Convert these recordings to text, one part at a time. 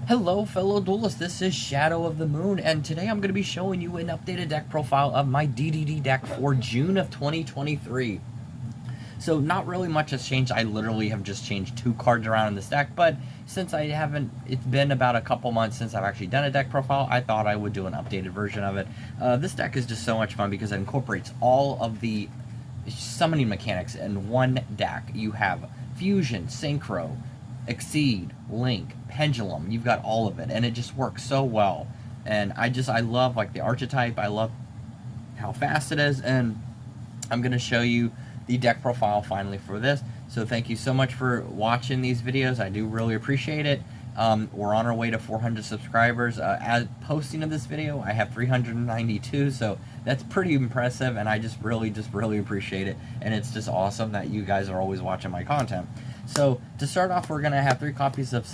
Hello fellow duelists, this is Shadow of the Moon, and today I'm going to be showing you an updated deck profile of my DDD deck for June of 2023. So not really much has changed. I literally have just changed 2 cards around in this deck, but since it's been about a couple months since I've actually done a deck profile, I thought I would do an updated version of it. This deck is just so much fun because it incorporates all of the summoning mechanics in one deck. You have Fusion, Synchro, Exceed, Link, Pendulum. You've got all of it, and it just works so well. And I love like the archetype. I love how fast it is, and I'm gonna show you the deck profile finally for this. So thank you so much for watching these videos. I do really appreciate it. We're on our way to 400 subscribers. As posting of this video, I have 392, so that's pretty impressive, and I just really appreciate it. And it's just awesome that you guys are always watching my content. So to start off, we're gonna have 3 copies of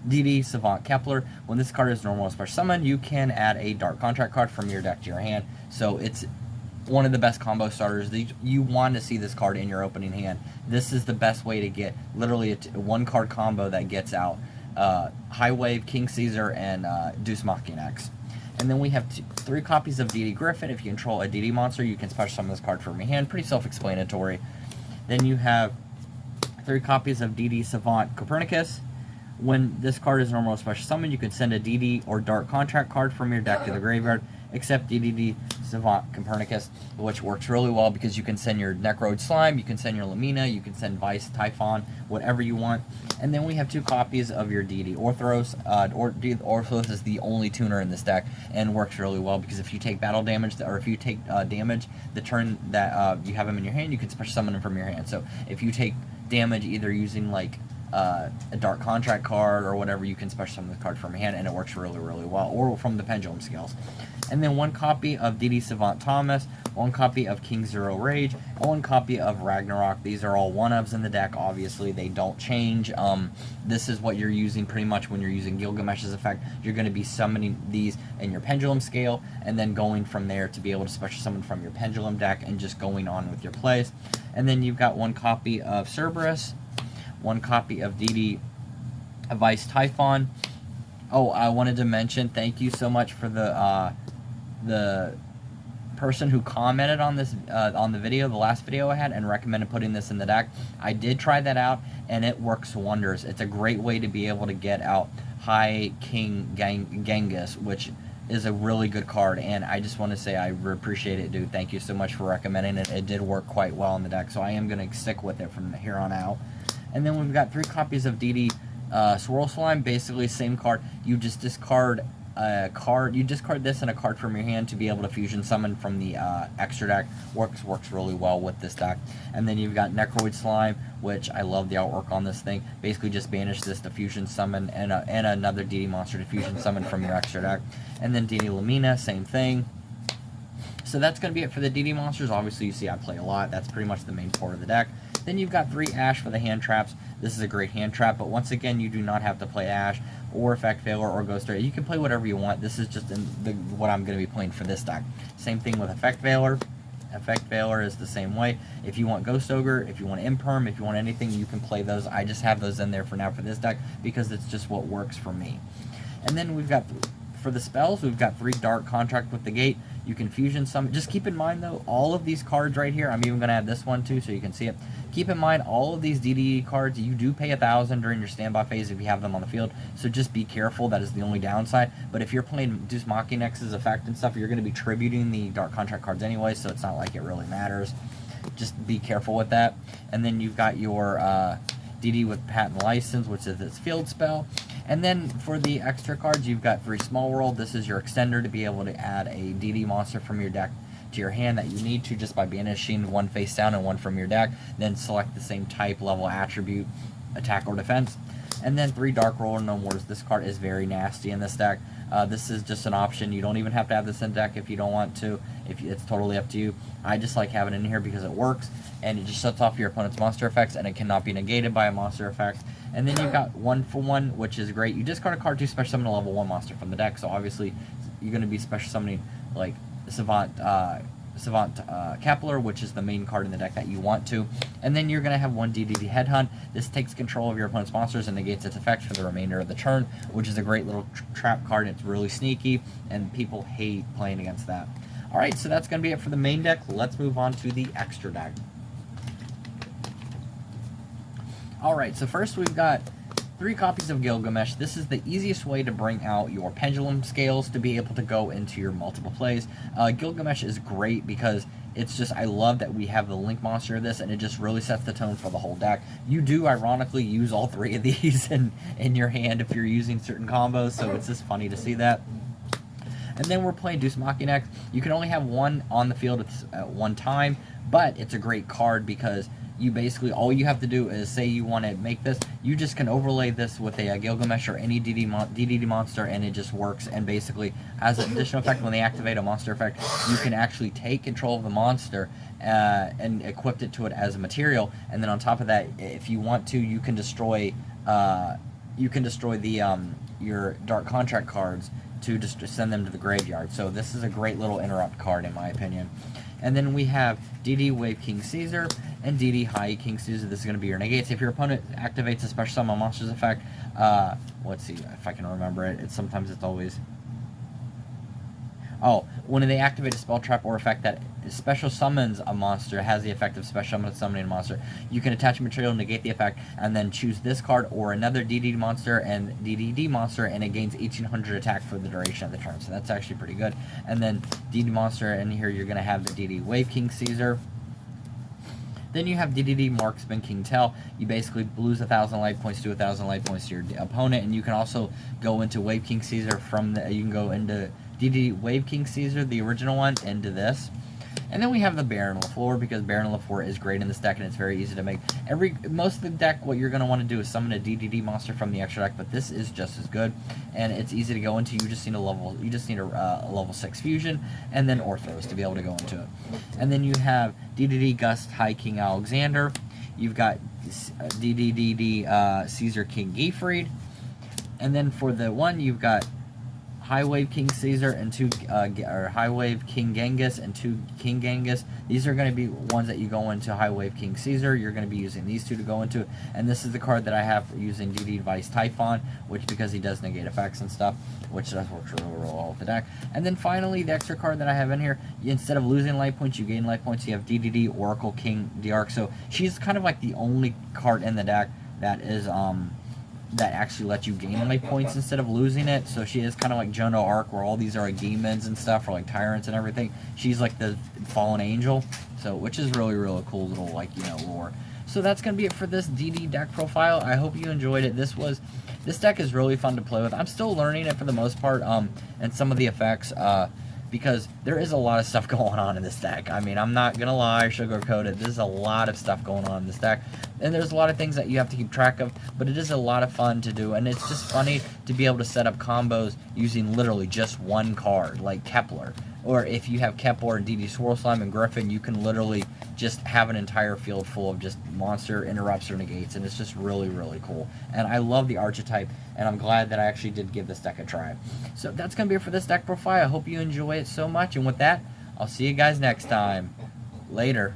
DD Savant Kepler. When this card is normal special summon, you can add a Dark Contract card from your deck to your hand. So it's one of the best combo starters. You want to see this card in your opening hand. This is the best way to get literally a one card combo that gets out High Wave, King Caesar, and Deuce Machina X. And then we have 3 copies of DD Griffin. If you control a DD monster, you can special summon this card from your hand. Pretty self-explanatory. Then you have 3 copies of DD Savant Copernicus. When this card is normal special summon, you can send a DD or Dark Contract card from your deck to the graveyard, except DDD Savant Copernicus, which works really well because you can send your Necroid Slime, you can send your Lamina, you can send Vice, Typhon, whatever you want. And then we have 2 copies of your DD Orthros. Orthros is the only tuner in this deck and works really well because if you take battle damage, or if you take damage the turn that you have him in your hand, you can special summon him from your hand. So if you take damage either using like a Dark Contract card or whatever, you can special summon the card from your hand, and it works really well, or from the Pendulum Scales. And then 1 copy of DD Savant Thomas, 1 copy of King Zero Rage, and 1 copy of Ragnarok. These are all 1-ofs in the deck. Obviously, they don't change. This is what you're using pretty much when you're using Gilgamesh's effect. You're going to be summoning these in your Pendulum Scale, and then going from there to be able to special summon from your Pendulum deck, and just going on with your plays. And then you've got 1 copy of Cerberus, 1 copy of DD Vice Typhon. Oh, I wanted to mention, thank you so much for the person who commented on this on the video, the last video I had, and recommended putting this in the deck. I did try that out, and it works wonders. It's a great way to be able to get out High King Genghis, which is a really good card, and I just want to say I appreciate it, dude. Thank you so much for recommending it. It did work quite well in the deck, so I am going to stick with it from here on out. And then we've got 3 copies of DD Swirl Slime. Basically, same card. You just discard a card. You discard this and a card from your hand to be able to fusion summon from the extra deck. Works really well with this deck. And then you've got Necroid Slime, which I love the artwork on this thing. Basically, just banish this to fusion summon and another DD monster to fusion summon from your extra deck. And then DD Lamina, same thing. So that's going to be it for the DD monsters. Obviously, you see I play a lot. That's pretty much the main part of the deck. Then you've got 3 Ash for the hand traps. This is a great hand trap, but once again, you do not have to play Ash or Effect Failure or Ghost Ray. You can play whatever you want. This is just what I'm going to be playing for this deck. Same thing with Effect Failure. Effect Failure is the same way. If you want Ghost Ogre, if you want Imperm, if you want anything, you can play those. I just have those in there for now for this deck because it's just what works for me. And then we've got, for the spells, we've got 3 Dark Contract with the Gate. You can fusion summon. Just keep in mind, though, all of these cards right here, I'm even going to add this one, too, so you can see it. Keep in mind, all of these DD cards, you do pay 1,000 during your standby phase if you have them on the field, so just be careful. That is the only downside. But if you're playing Deuce Machina X's effect and stuff, you're going to be tributing the Dark Contract cards anyway, so it's not like it really matters. Just be careful with that. And then you've got your DD with Patent License, which is its field spell. And then for the extra cards, you've got 3 Small World. This is your extender to be able to add a DD monster from your deck to your hand that you need to just by banishing 1 face down and 1 from your deck. Then select the same type, level, attribute, attack, or defense. And then 3 Dark Roller No Mores. This card is very nasty in this deck. This is just an option. You don't even have to have this in deck if you don't want to. It's totally up to you. I just like having it in here because it works, and it just shuts off your opponent's monster effects, and it cannot be negated by a monster effect. And then you've got 1 for 1, which is great. You discard a card to special summon a level 1 monster from the deck, so obviously you're going to be special summoning like Savant Savant Kepler, which is the main card in the deck that you want to. And then you're going to have one DDD Headhunt. This takes control of your opponent's monsters and negates its effect for the remainder of the turn, which is a great little trap card. It's really sneaky, and people hate playing against that. Alright, so that's going to be it for the main deck. Let's move on to the extra deck. Alright, so first we've got 3 copies of Gilgamesh. This is the easiest way to bring out your pendulum scales to be able to go into your multiple plays. Gilgamesh is great because it's just, I love that we have the link monster of this, and it just really sets the tone for the whole deck. You do ironically use all 3 of these in your hand if you're using certain combos, so it's just funny to see that. And then we're playing Deus Machina next. You can only have 1 on the field at one time, but it's a great card because you basically, all you have to do is say you want to make this, you just can overlay this with a Gilgamesh or any DDD monster, and it just works. And basically, as an additional effect, when they activate a monster effect, you can actually take control of the monster and equip it to it as a material. And then on top of that, if you want to, you can destroy the your Dark Contract cards to just send them to the graveyard. So this is a great little interrupt card in my opinion. And then we have DD Wave King Caesar and DD High King Caesar. This is going to be your negates. If your opponent activates a special summon monsters effect, let's see if I can remember it. Sometimes it's always... Oh, when they activate a spell trap or effect that special summons a monster, has the effect of special summoning a monster, you can attach a material, negate the effect, and then choose this card or another DD monster and DDD monster, and it gains 1800 attack for the duration of the turn. So that's actually pretty good. And then DD monster, and here you're going to have the DD Wave King Caesar. Then you have DDD Marksman King Tell. You basically lose 1,000 life points to 1,000 life points to your opponent, and you can also go into Wave King Caesar from the. You can go into DDD Wave King Caesar, the original one, into this. And then we have the Baron LaFleur, because Baron LaFleur is great in this deck and it's very easy to make. Most of the deck, what you're going to want to do is summon a DDD monster from the extra deck, but this is just as good, and it's easy to go into. You just need a level 6 fusion and then Orthros to be able to go into it. And then you have DDD Gust High King Alexander. You've got DDD Caesar King Giefried. And then for the one, you've got High Wave King Caesar and High Wave King Genghis and 2 King Genghis. These are going to be ones that you go into High Wave King Caesar. You're going to be using these 2 to go into, and this is the card that I have for using DD Device Typhon, which because he does negate effects and stuff, which does work really well with the deck. And then finally, the extra card that I have in here, instead of losing life points, you gain life points. You have DDD Oracle King Diarch. So she's kind of like the only card in the deck that is that actually lets you gain life points instead of losing it. So she is kind of like Joan of Arc, where all these are like demons and stuff, or like tyrants and everything. She's like the fallen angel, so which is really, really cool little, like, you know, lore. So that's gonna be it for this DD deck profile. I hope you enjoyed it. This deck is really fun to play with. I'm still learning it for the most part, and some of the effects, because there is a lot of stuff going on in this deck. I mean, I'm not gonna lie, sugarcoat it. There's a lot of stuff going on in this deck, and there's a lot of things that you have to keep track of, but it is a lot of fun to do, and it's just funny to be able to set up combos using literally just one card, like Kepler. Or if you have Kepler and DD Swirl Slime and Griffin, you can literally just have an entire field full of just monster interrupts or negates, and it's just really, really cool. And I love the archetype, and I'm glad that I actually did give this deck a try. So that's going to be it for this deck profile. I hope you enjoy it so much, and with that, I'll see you guys next time. Later.